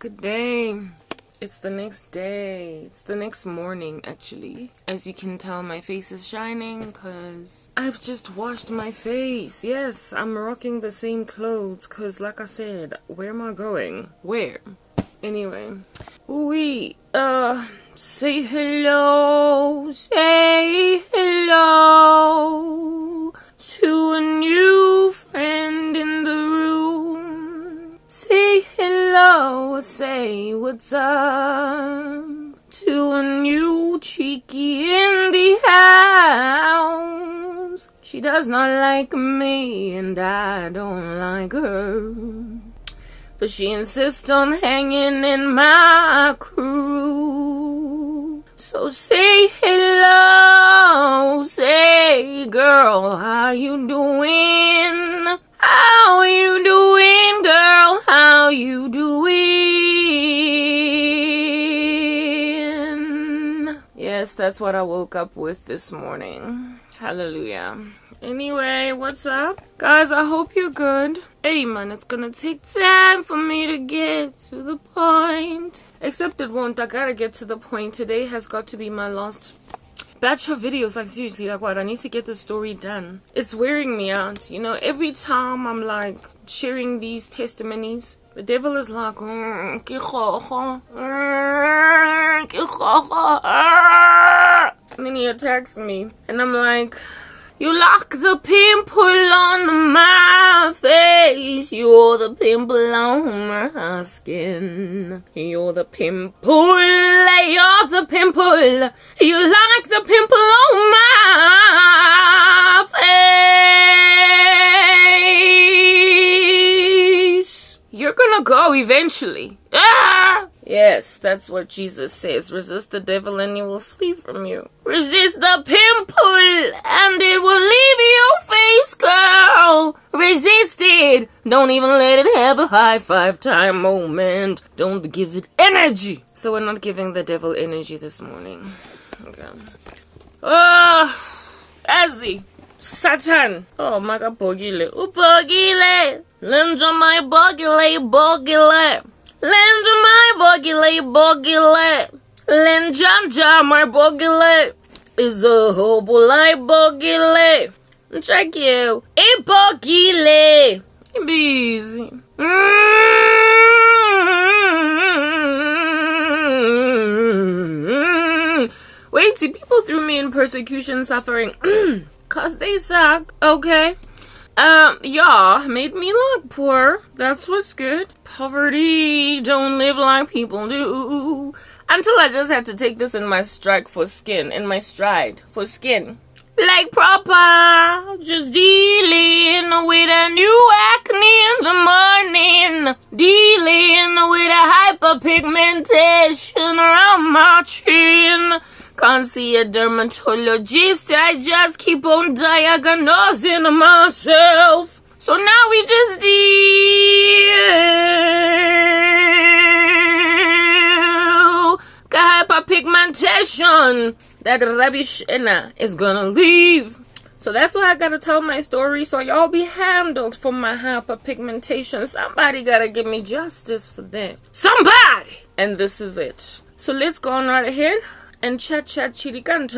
Good day. It's the next day. It's the next morning, actually. As you can tell, my face is shining because I've just washed my face. Yes, I'm rocking the same clothes because, like I said, where am I going? Where? Anyway. Say hello to a new friend in the room. Say hello, say what's up to a new cheeky in the house. She does not like me and I don't like her, but she insists on hanging in my crew. So say hello, say girl, how you doing? How you doing, girl? How you doing? Yes, that's what I woke up with this morning. Hallelujah. Anyway, what's up? Guys, I hope you're good. Hey man, it's gonna take time for me to get to the point. Except it won't. I gotta get to the point. Today has got to be my last batch of videos. Like seriously, like what? I need to get the story done. It's wearing me out. You know, every time I'm like sharing these testimonies, the devil is like, and then he attacks me. And I'm like, you like the pimple on my face, you're the pimple on my skin. You're the pimple, you're the pimple. You like the pimple on my face. You're gonna go eventually. Ah! Yes, that's what Jesus says. Resist the devil and he will flee from you. Resist the pimple and it will leave your face, girl. Resist it. Don't even let it have a high five time moment. Don't give it energy. So we're not giving the devil energy this morning. Okay. Azzy. Satan. Oh, maka bogile. Ubogile. Lenja my bogile. Lenja my bogile. Lenjanja my bogile. Is a hobo like bogile. Check you. A bogile. Be easy. Wait, see, people threw me in persecution, suffering. Cause they suck. Okay. Yeah, made me look poor. That's what's good. Poverty, don't live like people do. Until I just had to take this in my stride for skin. Like proper, just dealing with a new acne in the morning. Dealing with a hyperpigmentation around my chin. Can't see a dermatologist, I just keep on diagnosing myself. So now we just deal. Hyperpigmentation. That rubbish is gonna leave. So that's why I gotta tell my story, so y'all be handled for my hyperpigmentation. Somebody gotta give me justice for that. Somebody! And this is it. So let's go on right ahead and chat chirikan.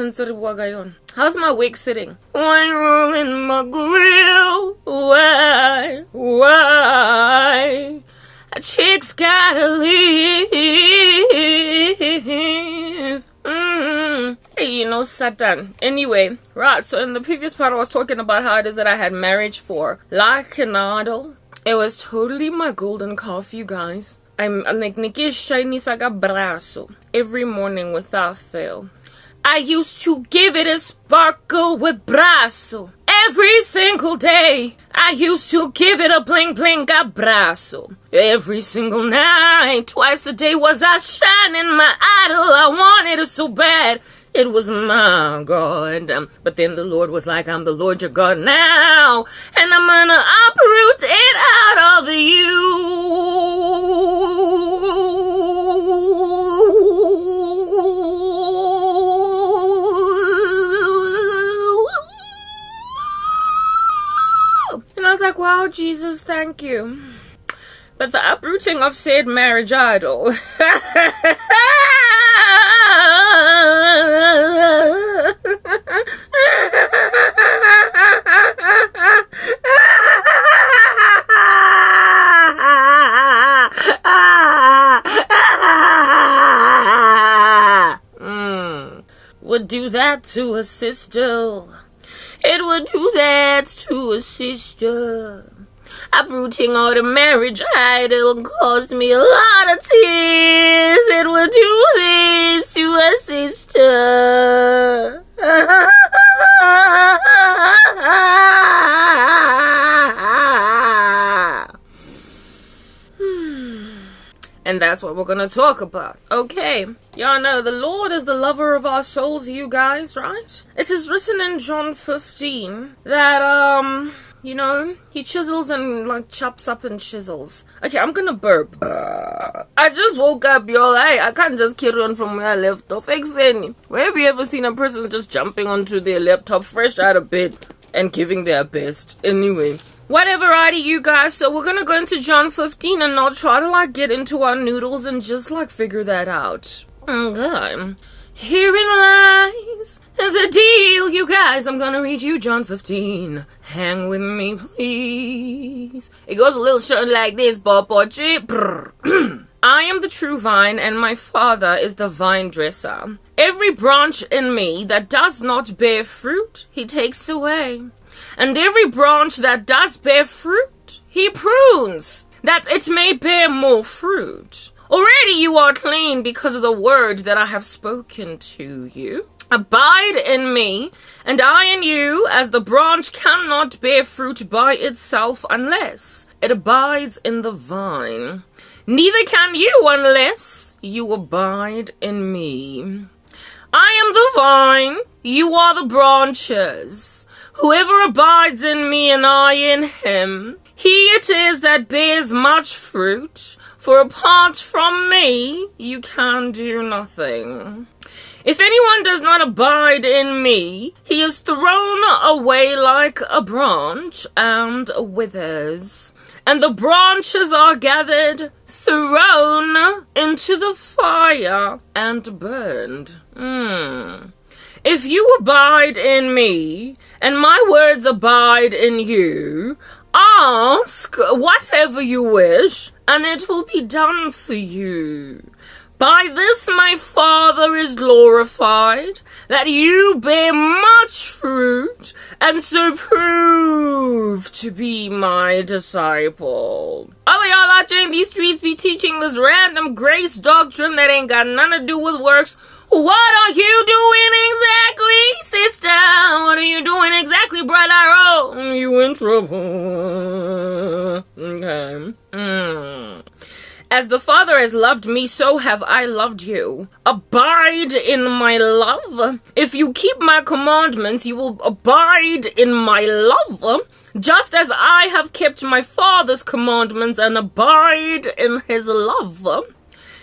How's my wig sitting? Why rolling my grill? Why? A chick's gotta live. Hey, you know, Satan. Anyway, right, so in the previous part I was talking about how it is that I had marriage for like an idol. It was totally my golden calf, you guys. I'm like Nikki shiny saga brasso every morning without fail. I used to give it a sparkle with brasso every single day. I used to give it a bling bling abrazo every single night. Twice a day was I shining my idol. I wanted it so bad. It was my God. But then the Lord was like, I'm the Lord your God now, and I'm gonna uproot it out of you. And I was like, wow, Jesus, thank you. but the uprooting of said marriage idol. Would do that to a sister. It would do that to a sister. Uprooting all the marriage idol cost me a lot of tears. It would do this to a sister. And that's what we're gonna talk about. Okay, y'all know the Lord is the lover of our souls, you guys, right? It is written in John 15 that, you know, he chisels and, like, chops up and chisels. Okay, I'm gonna burp. I just woke up, y'all. I can't just carry on from where I left off. Where have you ever seen a person just jumping onto their laptop fresh out of bed and giving their best? Anyway. Whatever, righty, you guys. So we're gonna go into John 15 and not try to, like, get into our noodles and just, like, figure that out. Okay. Herein lies the deal, you guys. I'm gonna read you John 15. Hang with me, please. It goes a little short like this, I am the true vine, and my Father is the vine dresser. Every branch in me that does not bear fruit, he takes away. And every branch that does bear fruit, he prunes, that it may bear more fruit. Already you are clean because of the word that I have spoken to you. Abide in me, and I in you, as the branch cannot bear fruit by itself unless it abides in the vine. Neither can you unless you abide in me. I am the vine, you are the branches. Whoever abides in me and I in him, he it is that bears much fruit, for apart from me, you can do nothing. If anyone does not abide in me, he is thrown away like a branch and withers. And the branches are gathered, thrown into the fire, and burned. If you abide in me, and my words abide in you, ask whatever you wish, and it will be done for you. By this my Father is glorified, that you bear much fruit, and so prove to be my disciple. All of y'all out there in these streets be teaching this random grace doctrine that ain't got nothing to do with works. What are you doing exactly, sister? What are you doing exactly, brother? Oh, you in trouble. Okay. As the Father has loved me, so have I loved you. Abide in my love. If you keep my commandments, you will abide in my love, just as I have kept my Father's commandments and abide in his love.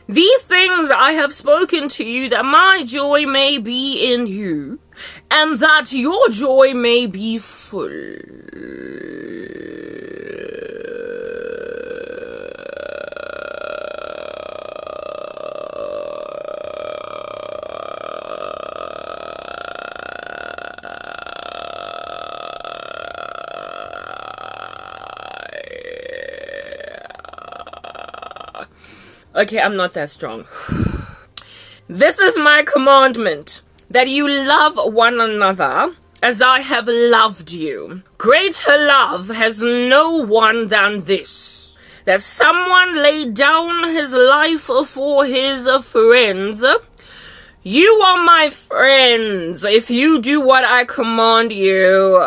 These things I have spoken to you, that my joy may be in you, and that your joy may be full. Okay, I'm not that strong. This is my commandment, that you love one another as I have loved you. Greater love has no one than this, that someone lay down his life for his friends. You are my friends if you do what I command you.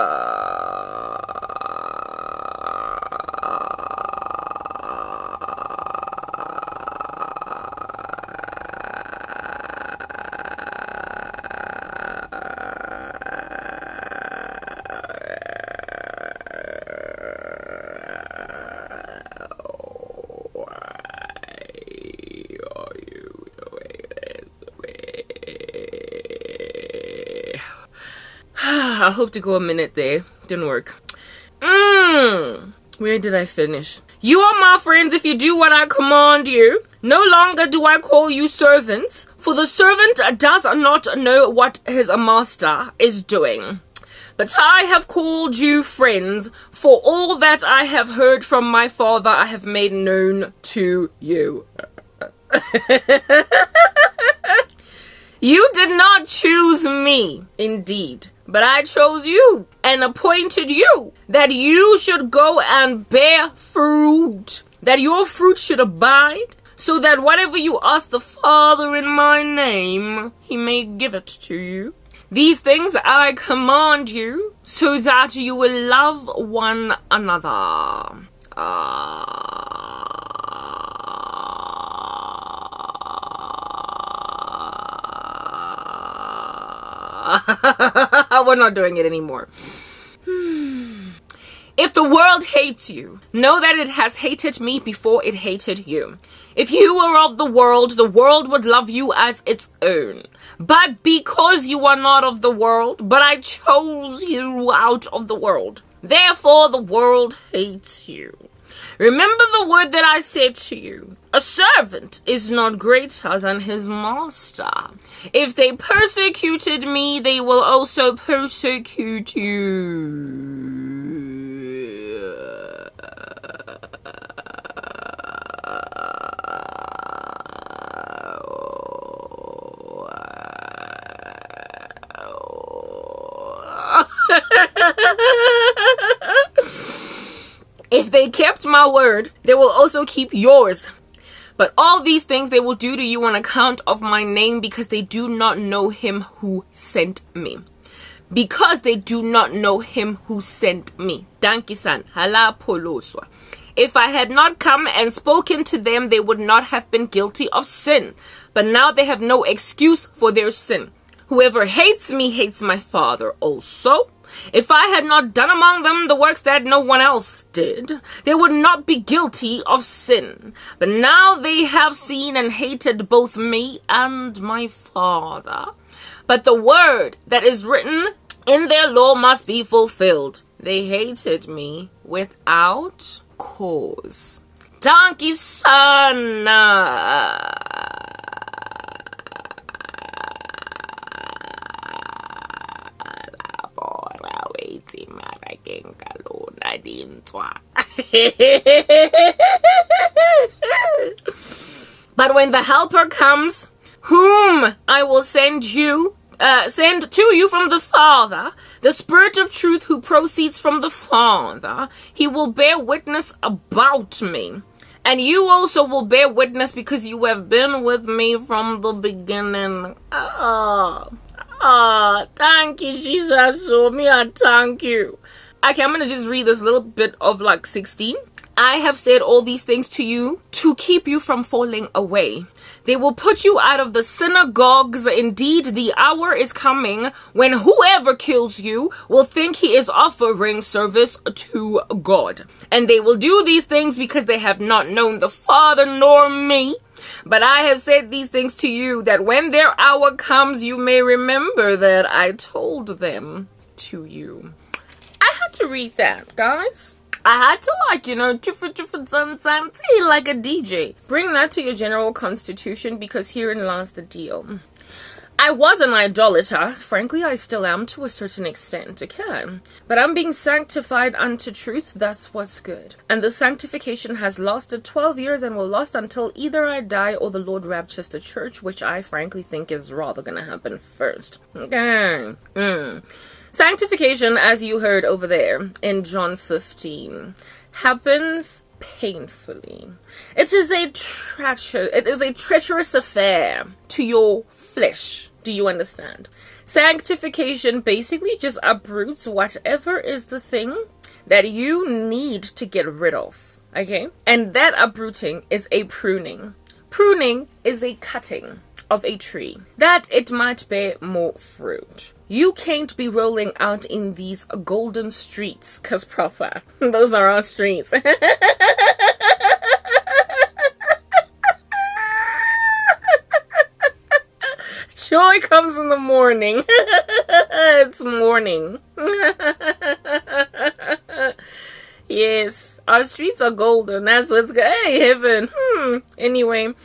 I hope to go a minute there. Didn't work. Where did I finish? You are my friends if you do what I command you. No longer do I call you servants, for the servant does not know what his master is doing. But I have called you friends, for all that I have heard from my Father I have made known to you. You did not choose me, indeed, but I chose you and appointed you, that you should go and bear fruit, that your fruit should abide, so that whatever you ask the Father in my name, he may give it to you. These things I command you, so that you will love one another. We're not doing it anymore. If the world hates you, know that it has hated me before it hated you. If you were of the world would love you as its own. But because you are not of the world, but I chose you out of the world, therefore the world hates you. Remember the word that I said to you. A servant is not greater than his master. If they persecuted me, they will also persecute you. If they kept my word, they will also keep yours. But all these things they will do to you on account of my name, because they do not know him who sent me. Because they do not know him who sent me. Dankisan, hala poloswa. If I had not come and spoken to them, they would not have been guilty of sin. But now they have no excuse for their sin. Whoever hates me hates my Father also. If I had not done among them the works that no one else did, they would not be guilty of sin. But now they have seen and hated both me and my Father. But the word that is written in their law must be fulfilled. They hated me without cause. Donkey son. But when the Helper comes, whom I will send to you from the Father, the Spirit of truth who proceeds from the Father, he will bear witness about me. And you also will bear witness, because you have been with me from the beginning. Thank you, Jesus. So me, I thank you. Okay, I'm gonna just read this little bit of 16. I have said all these things to you to keep you from falling away. They will put you out of the synagogues. Indeed, the hour is coming when whoever kills you will think he is offering service to God. And they will do these things because they have not known the Father nor me. But I have said these things to you, that when their hour comes, you may remember that I told them to you. I had to read that, guys. I had to like a DJ. Bring that to your general constitution, because herein lies the deal. I was an idolater. Frankly, I still am to a certain extent, okay? But I'm being sanctified unto truth. That's what's good. And the sanctification has lasted 12 years and will last until either I die or the Lord raptures the church, which I frankly think is rather gonna happen first. Okay. Sanctification, as you heard over there in John 15, happens painfully. It is a treacherous affair to your flesh. Do you understand? Sanctification basically just uproots whatever is the thing that you need to get rid of. Okay? And that uprooting is a pruning. Pruning is a cutting of a tree, that it might bear more fruit. You can't be rolling out in these golden streets, cause proper, those are our streets. Joy comes in the morning. It's morning. Yes, Our streets are golden. That's what's good. Hey, heaven. Anyway.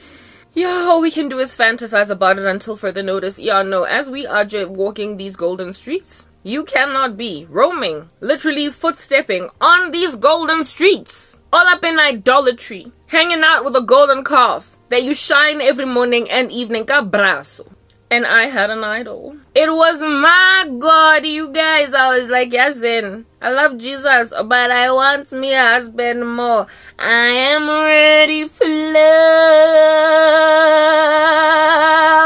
Yeah, all we can do is fantasize about it until further notice. Yeah, no, as we are walking these golden streets, you cannot be roaming, literally footstepping on these golden streets, all up in idolatry, hanging out with a golden calf that you shine every morning and evening. Cabrazo. And I had an idol. It was my God, you guys. I was like, yes, I love Jesus, but I want me a husband more. I am ready for love.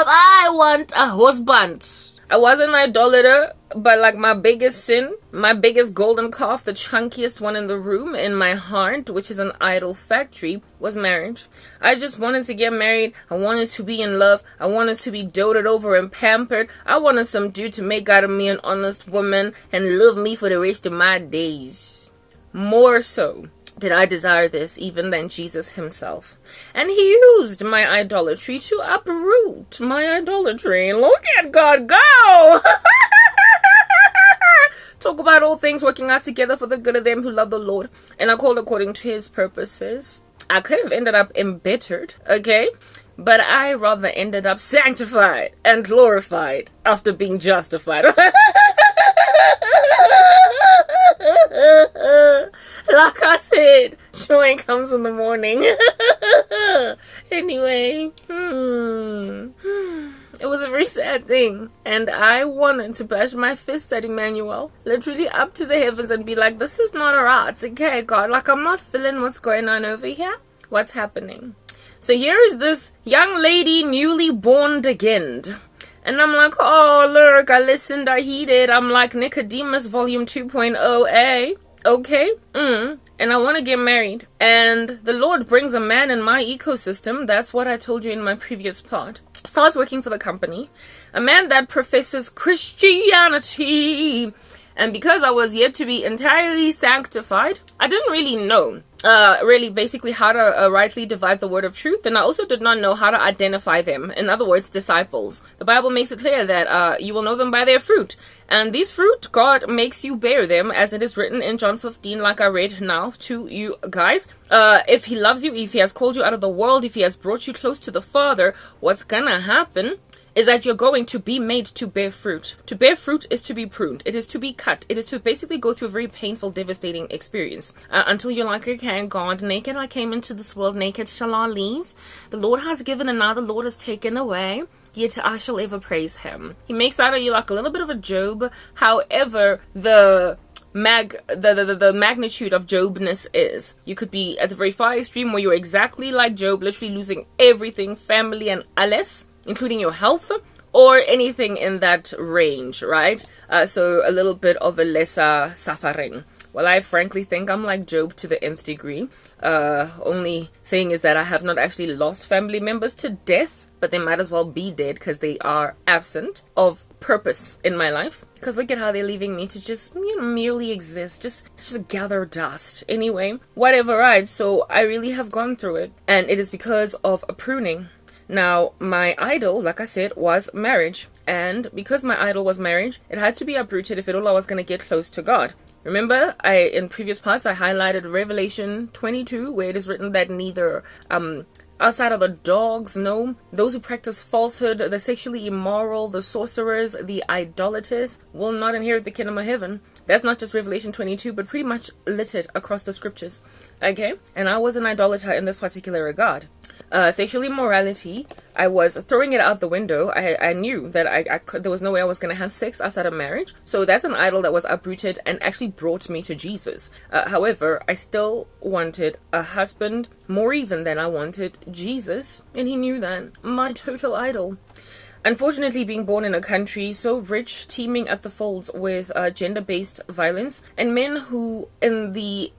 I want a husband. I was an idolater, but like my biggest sin, my biggest golden calf, the chunkiest one in the room in my heart, which is an idol factory, was marriage. I just wanted to get married. I wanted to be in love. I wanted to be doted over and pampered. I wanted some dude to make out of me an honest woman and love me for the rest of my days. More so did I desire this even than Jesus himself. And he used my idolatry to uproot my idolatry. Look at God go! Talk about all things working out together for the good of them who love the Lord and are called according to his purposes. I could have ended up embittered, okay? But I rather ended up sanctified and glorified after being justified. Like I said, joy comes in the morning. Anyway, it was a very sad thing, and I wanted to bash my fist at Emmanuel, literally up to the heavens, and be like, this is not alright, okay, God, like I'm not feeling what's going on over here. What's happening? So here is this young lady, newly born again. And I'm like, oh, look, I listened, I heeded. I'm like Nicodemus volume 2.0a. Okay, and I want to get married. And the Lord brings a man in my ecosystem. That's what I told you in my previous part. Starts working for the company. A man that professes Christianity. And because I was yet to be entirely sanctified, I didn't really know really basically how to rightly divide the word of truth, and I also did not know how to identify them. In other words, disciples. The Bible makes it clear that you will know them by their fruit, and these fruit God makes you bear them, as it is written in John 15, like I read now to you guys. If he loves you, if he has called you out of the world, if he has brought you close to the Father, what's gonna happen is that you're going to be made to bear fruit. To bear fruit is to be pruned. It is to be cut. It is to basically go through a very painful, devastating experience. Until you're like, okay, God, naked I came into this world, naked shall I leave. The Lord has given and now the Lord has taken away. Yet I shall ever praise him. He makes out of you like a little bit of a Job. However, the magnitude of Jobness is. You could be at the very far extreme where you're exactly like Job, literally losing everything, family and alles, including your health, or anything in that range, right? So a little bit of a lesser suffering. Well, I frankly think I'm like Job to the nth degree. Only thing is that I have not actually lost family members to death, but they might as well be dead because they are absent of purpose in my life. Because look at how they're leaving me to just, merely exist, just gather dust. Anyway, whatever, right? So I really have gone through it, and it is because of a pruning. Now, my idol, like I said, was marriage. And because my idol was marriage, it had to be uprooted if at all I was going to get close to God. Remember, in previous parts, I highlighted Revelation 22, where it is written that neither outside of the dogs, no, those who practice falsehood, the sexually immoral, the sorcerers, the idolaters, will not inherit the kingdom of heaven. That's not just Revelation 22, but pretty much littered across the scriptures. Okay? And I was an idolater in this particular regard. Sexual immorality, I was throwing it out the window. I knew that there was no way I was going to have sex outside of marriage. So that's an idol that was uprooted and actually brought me to Jesus. However, I still wanted a husband more even than I wanted Jesus. And he knew that. My total idol. Unfortunately, being born in a country so rich, teeming at the folds with gender-based violence, and men who, in the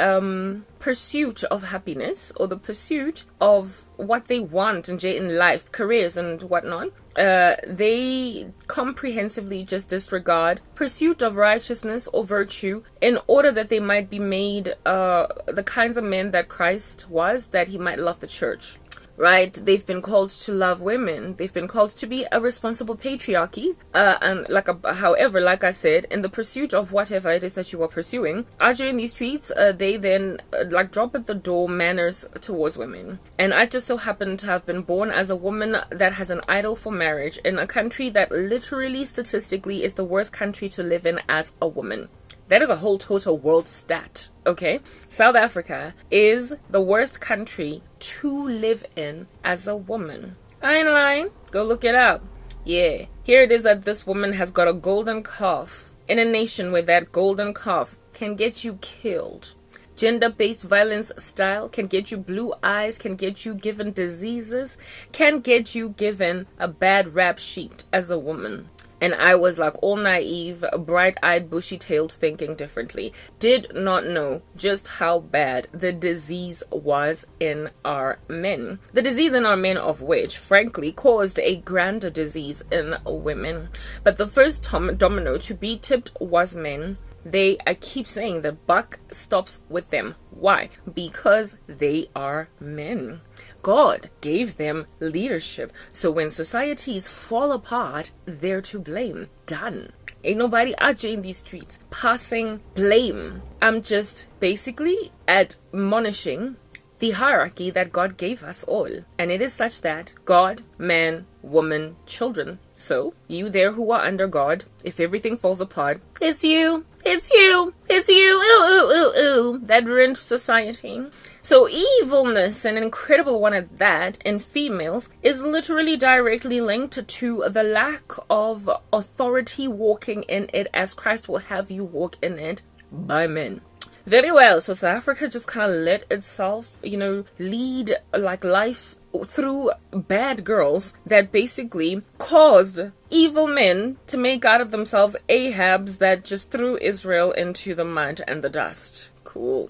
pursuit of happiness, or the pursuit of what they want in life, careers and whatnot, they comprehensively just disregard pursuit of righteousness or virtue in order that they might be made the kinds of men that Christ was, that he might love the church. right? They've been called to love women. They've been called to be a responsible patriarchy. However, like I said, in the pursuit of whatever it is that you are pursuing, out here in these streets, they then drop at the door manners towards women. And I just so happen to have been born as a woman that has an idol for marriage in a country that literally, statistically, is the worst country to live in as a woman. That is a whole total world stat, okay? South Africa is the worst country to live in as a woman. I ain't lying. Go look it up. Yeah. Here it is that this woman has got a golden calf in a nation where that golden calf can get you killed. Gender-based violence style can get you blue eyes, can get you given diseases, can get you given a bad rap sheet as a woman. And I was like all naive, bright-eyed, bushy-tailed, thinking differently. Did not know just how bad the disease was in our men. The disease in our men, of which, frankly, caused a grander disease in women. But the first domino to be tipped was men. I keep saying the buck stops with them. Why? Because they are men. God gave them leadership. So when societies fall apart, they're to blame. Done. Ain't nobody out here in these streets passing blame. I'm just basically admonishing the hierarchy that God gave us all. And it is such that God, man, woman, children. So, you there who are under God, if everything falls apart, it's you. It's you. It's you. Ooh, ooh, ooh, ooh. That ruined society. So evilness, an incredible one at that, in females, is literally directly linked to the lack of authority walking in it as Christ will have you walk in it by men. Very well. So South Africa just kind of let itself, lead life through bad girls that basically caused evil men to make out of themselves Ahabs that just threw Israel into the mud and the dust. Cool.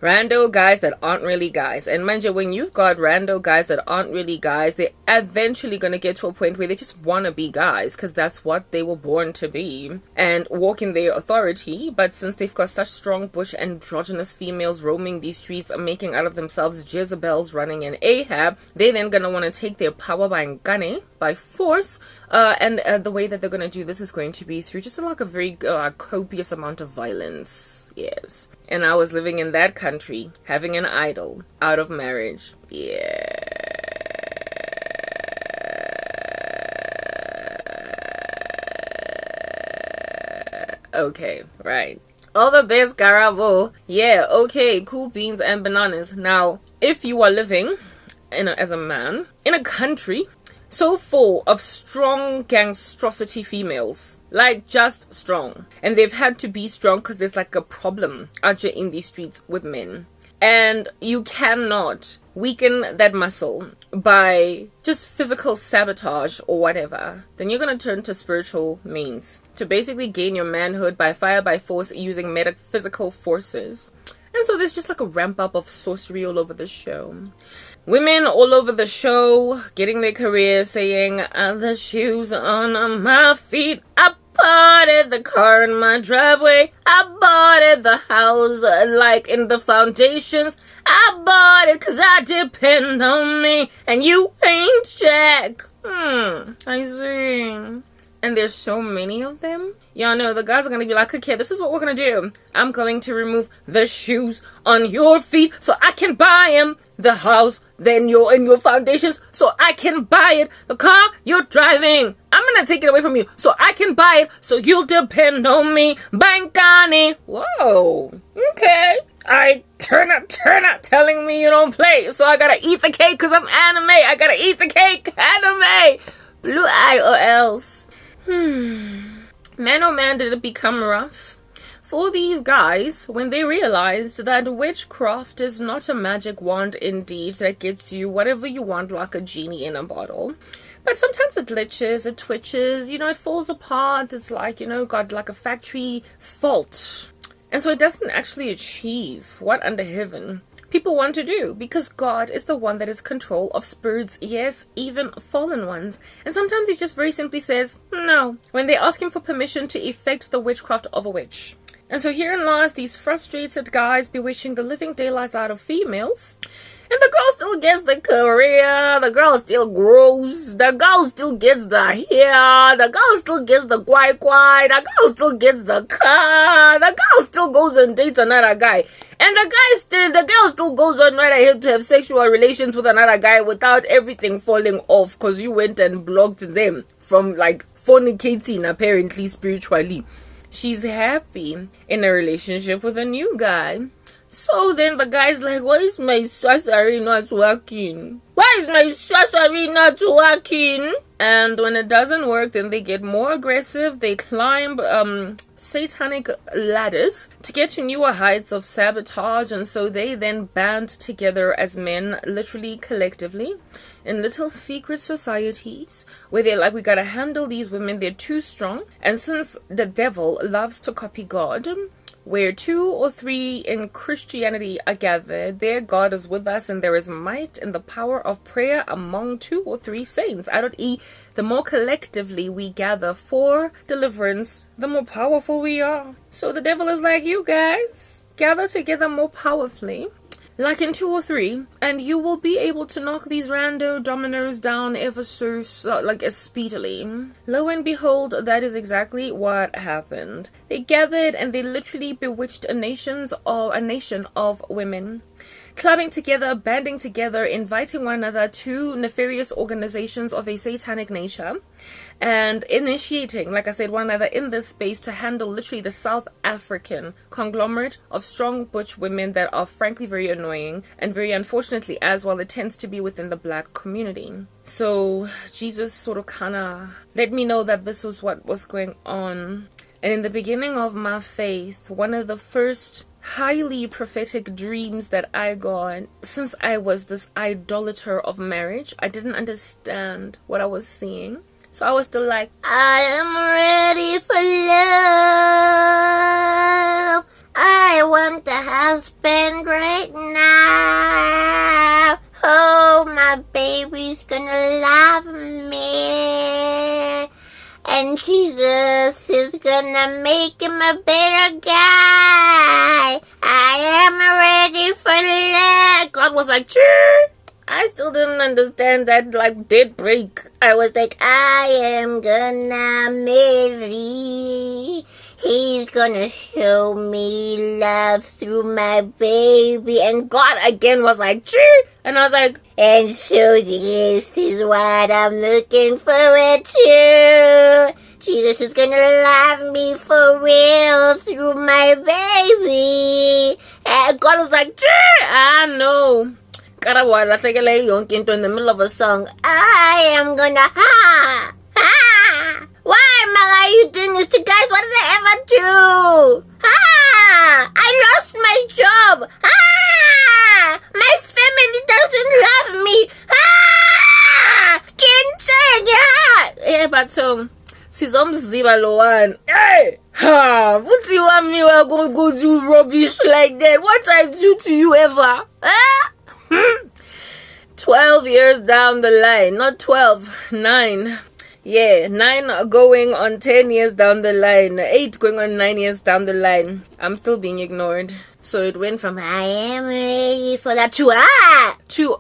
Rando guys that aren't really guys. And mind you, when you've got rando guys that aren't really guys, they're eventually going to get to a point where they just want to be guys because that's what they were born to be and walk in their authority. But since they've got such strong bush androgynous females roaming these streets and making out of themselves Jezebels running in Ahab, they're then going to want to take their power by ngane, by force. And the way that they're going to do this is going to be through just a very copious amount of violence. Yes. And I was living in that country, having an idol, out of marriage. Yeah. Okay, right. All the best, Garabo. Yeah, okay, cool beans and bananas. Now, if you are living as a man in a country so full of strong gangstrosity females, just strong, and they've had to be strong because there's a problem out here in these streets with men, and you cannot weaken that muscle by just physical sabotage or whatever, then you're going to turn to spiritual means to basically gain your manhood by fire, by force, using metaphysical forces. And so there's just a ramp up of sorcery all over the show. Women all over the show getting their careers saying, the shoes on my feet. I bought the car in my driveway. I bought the house in the foundations. I bought it cause I depend on me. And you ain't Jack. I see. And there's so many of them. Y'all know the guys are going to be like, okay, this is what we're going to do. I'm going to remove the shoes on your feet so I can buy him the house, then your foundations so I can buy it. The car you're driving, I'm going to take it away from you so I can buy it so you'll depend on me. Bankani. Whoa. Okay. I turn up, telling me you don't play. So I got to eat the cake because I'm anime. I got to eat the cake. Anime. Blue eye or else. Man, oh man, did it become rough for these guys when they realized that witchcraft is not a magic wand indeed that gets you whatever you want like a genie in a bottle. But sometimes it glitches, it twitches, it falls apart. It's got a factory fault. And so it doesn't actually achieve what under heaven people want to do, because God is the one that is control of spirits, yes, even fallen ones. And sometimes he just very simply says no when they ask him for permission to effect the witchcraft of a witch. And so herein lies these frustrated guys bewitching the living daylights out of females. And the girl still gets the career, the girl still grows, the girl still gets the hair, the girl still gets the kwai, the girl still gets the car, the girl still goes and dates another guy. And the girl still goes on right ahead to have sexual relations with another guy without everything falling off because you went and blocked them from like fornicating apparently spiritually. She's happy in a relationship with a new guy. So then the guy's like, why is my sorcery not working? Why is my sorcery not working? And when it doesn't work, then they get more aggressive. They climb satanic ladders to get to newer heights of sabotage. And so they then band together as men, literally collectively, in little secret societies where they're like, we gotta handle these women. They're too strong. And since the devil loves to copy God, where 2 or 3 in Christianity are gathered, their God is with us, and there is might in the power of prayer among 2 or 3 saints. i.e., the more collectively we gather for deliverance, the more powerful we are. So the devil is like, you guys, gather together more powerfully, like in 2 or 3, and you will be able to knock these rando dominoes down ever so like as speedily. Lo and behold, that is exactly what happened. They gathered and they literally bewitched a nation of women, clubbing together, banding together, inviting one another to nefarious organizations of a satanic nature, and initiating, like I said, one another in this space to handle literally the South African conglomerate of strong butch women that are frankly very annoying, and very unfortunately as well, it tends to be within the black community. So Jesus sort of kind of let me know that this was what was going on. And in the beginning of my faith, one of the first highly prophetic dreams that I got, since I was this idolater of marriage, I didn't understand what I was seeing. So I was still like, I am ready for love. I want the husband right now. Oh, my baby's gonna love me. And Jesus is gonna make him a better guy. I am ready for love. God was like, sure. I still didn't understand that, like, dead break. I was like, I am gonna marry. He's gonna show me love through my baby. And God again was like, sure. And I was like, and so this is what I'm looking forward to. Jesus is gonna love me for real through my baby. And God was like, sure. I know. In the middle of a song, I am gonna why am I doing this to guys? What did I ever do? I lost my job. My family doesn't love me. Yeah, but sizomziba lo one. Hey, what do you want me? We're gonna go do rubbish like that? What I do to you ever? 12 years down the line, not 12, 9. Yeah, 9 going on 10 years down the line, 8 going on 9 years down the line. I'm still being ignored. So it went from I am ready for that to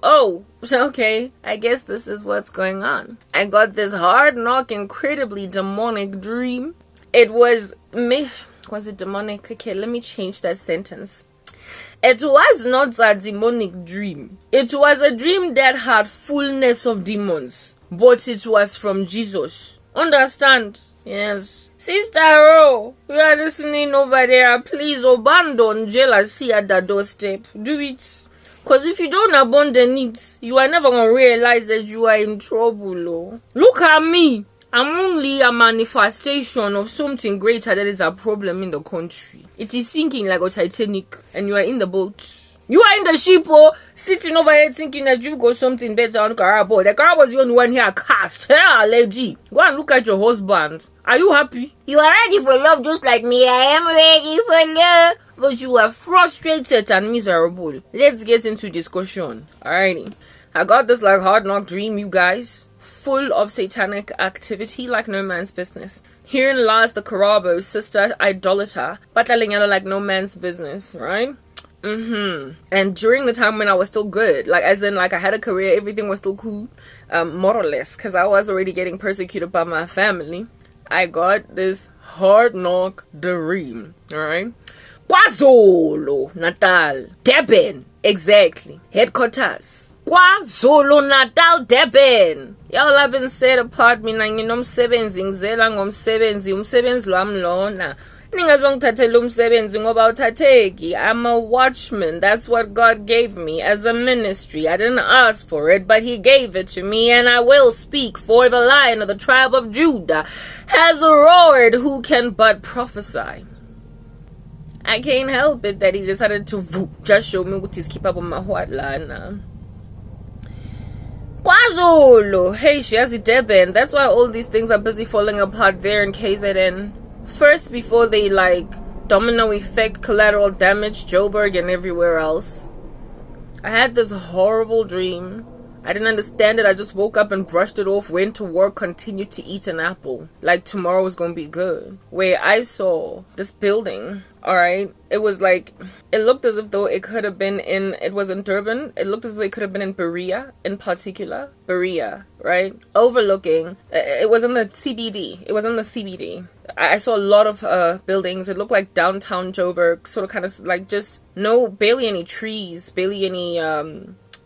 oh. Okay, I guess this is what's going on. I got this hard knock, incredibly demonic dream. It was it demonic? Okay, let me change that sentence. It was not a demonic dream. It was a dream that had fullness of demons, but it was from Jesus. Understand? Yes. Sister O, you are listening over there. Please abandon jealousy at the doorstep. Do it. Because if you don't abandon it, you are never going to realize that you are in trouble. Oh. Look at me. I'm only a manifestation of something greater that is a problem in the country. It is sinking like a Titanic, and you are in the boat. You are in the ship, sitting over here thinking that you've got something better on Carabo. The car was the only one here cast. Hey, lady, go and look at your husband. Are you happy? You are ready for love just like me. I am ready for love. But you are frustrated and miserable. Let's get into discussion. Alrighty. I got this like hard knock dream, you guys. Full of satanic activity like no man's business. Herein lies the Karabo sister idolater, battling like no man's business, right? And during the time when I was still good, like as in like I had a career, everything was still cool, more or less, because I was already getting persecuted by my family. I got this hard knock dream, alright? KwaZulu Natal, Durban, exactly, headquarters. KwaZulu Natal, Durban. Y'all have been set apart mina nginomsebenzi ngizela ngomsebenzi umsebenzi lwami lona. Ningazongithathela umsebenzi ngoba uthatheki. I'm a watchman. That's what God gave me as a ministry. I didn't ask for it, but he gave it to me, and I will speak, for the Lion of the tribe of Judah has roared. Who can but prophesy? I can't help it that he decided to just show me what he's keep up on my heart lana. KwaZulu, hey, she has it Durban. That's why all these things are busy falling apart there in KZN. First, before they like domino effect, collateral damage, Joburg and everywhere else. I had this horrible dream. I didn't understand it. I just woke up and brushed it off, went to work, continued to eat an apple. Like tomorrow was gonna be good. Where I saw this building, alright? It was like, it looked as if though it could have been it was in Durban. It looked as though it could have been in Berea, in particular. Berea, right? Overlooking, it was in the CBD. It was in the CBD. I saw a lot of buildings. It looked like downtown Joburg, sort of kind of like just, barely any trees, barely any,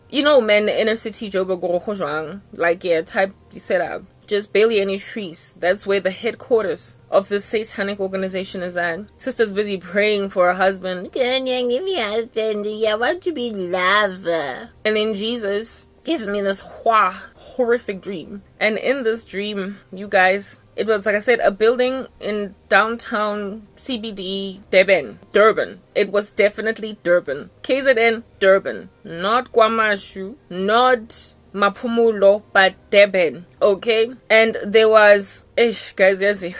you know, man, inner city Joburg, like, yeah, type setup. Just barely any trees. That's where the headquarters of this satanic organization is at. Sister's busy praying for her husband. Can you give me a husband? I want to be love. And then Jesus gives me this horrific dream. And in this dream, you guys, it was, like I said, a building in downtown CBD, Durban. It was definitely Durban. KZN, Durban. Not Kwamashu, not Mapumulo, but Durban. Okay? And there was, guys, you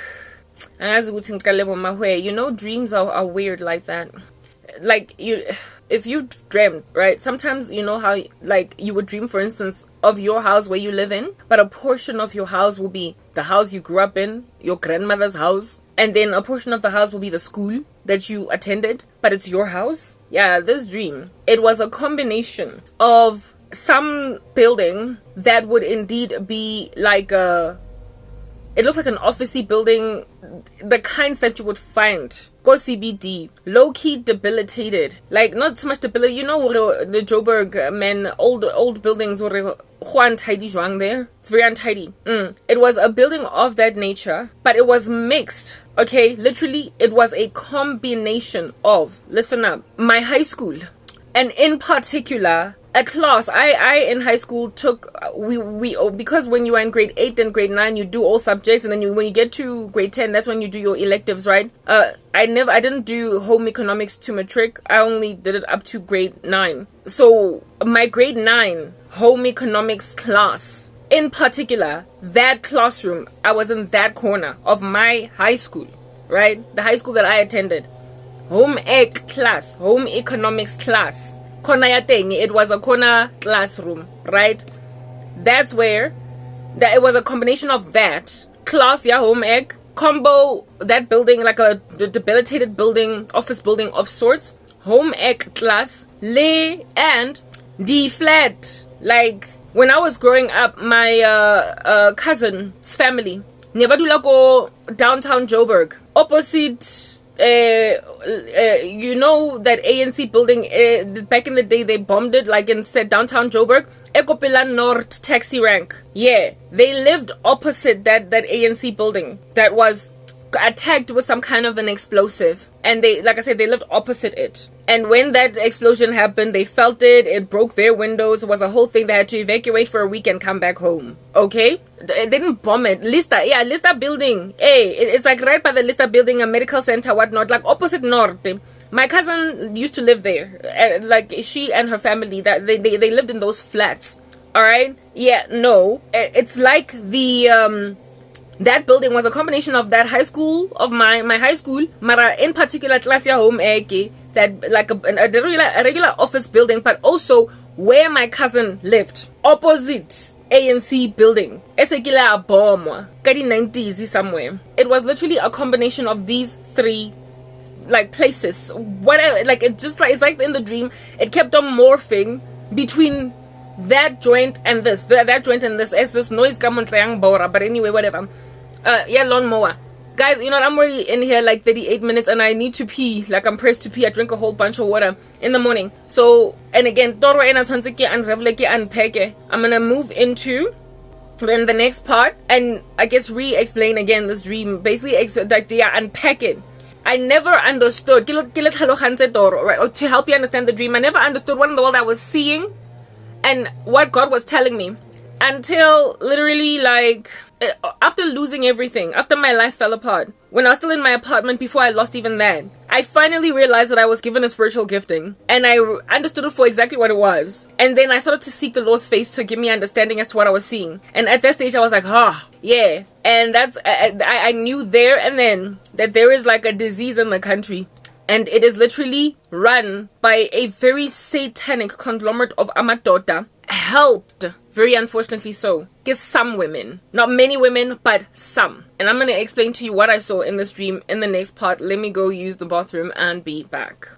know, dreams are weird like that. Like, if you dreamt, right, sometimes you know how, like, you would dream, for instance, of your house where you live in, but a portion of your house will be the house you grew up in, your grandmother's house, and then a portion of the house will be the school that you attended, but it's your house. Yeah, this dream, it was a combination of some building that would indeed be like it looked like an officey building, the kinds that you would find go CBD, low-key debilitated, like not so much debilitated, you know, the Joburg men, old buildings were untidy there. It's very untidy. It was a building of that nature, but it was mixed. Okay, literally, it was a combination of, listen up, my high school, and in particular a class I in high school took, we because when you are in grade 8 and grade 9 you do all subjects, and then when you get to grade 10, that's when you do your electives, right? I didn't do home economics to matric. I only did it up to grade 9. So my grade 9 home economics class, in particular, that classroom, I was in that corner of my high school, right? The high school that I attended. Home ec class, home economics class. It was a corner classroom, right? That's where it was a combination of that class, yeah, home ec combo, that building, like a debilitated building, office building of sorts, home ec class, lay and the flat. Like when I was growing up, my cousin's family, Nebadula go downtown Joburg, opposite. You know that ANC building, back in the day they bombed it, like in downtown Joburg, Ekopila North taxi rank. Yeah, they lived opposite that ANC building that was attacked with some kind of an explosive, and they, like I said, they lived opposite it. And when that explosion happened, they felt it broke their windows. It was a whole thing. They had to evacuate for a week and come back home. Okay? They didn't bomb it. Lista building. Hey, it's like right by the Lista building, a medical center, whatnot, like opposite North. My cousin used to live there. Like she and her family, that they lived in those flats. Alright? Yeah, no. It's like the that building was a combination of that high school, of my high school, Mara in particular class ya home eke, that like a regular office building, but also where my cousin lived, opposite ANC building. Esekila bomb, 90s somewhere. It was literally a combination of these three like places, whatever. Like it just like it's like in the dream, it kept on morphing between that joint and this, that joint and this, as this noise come on triang bora. But anyway, whatever. Yeah, lawnmower. Guys, you know what? I'm already in here like 38 minutes and I need to pee. Like I'm pressed to pee. I drink a whole bunch of water in the morning. So, and again, Toro and Peke. I'm gonna move into then the next part and I guess re-explain again this dream. Basically, like yeah, unpack it. I never understood, right, or to help you understand the dream, I never understood what in the world I was seeing and what God was telling me until literally like after losing everything, after my life fell apart, when I was still in my apartment before I lost even that, I finally realized that I was given a spiritual gifting and I understood it for exactly what it was. And then I started to seek the Lord's face to give me understanding as to what I was seeing. And at that stage I was like, yeah. And that's I knew there and then that there is like a disease in the country. And it is literally run by a very satanic conglomerate of amadota, helped, very unfortunately so, get some women. Not many women, but some. And I'm going to explain to you what I saw in this dream in the next part. Let me go use the bathroom and be back.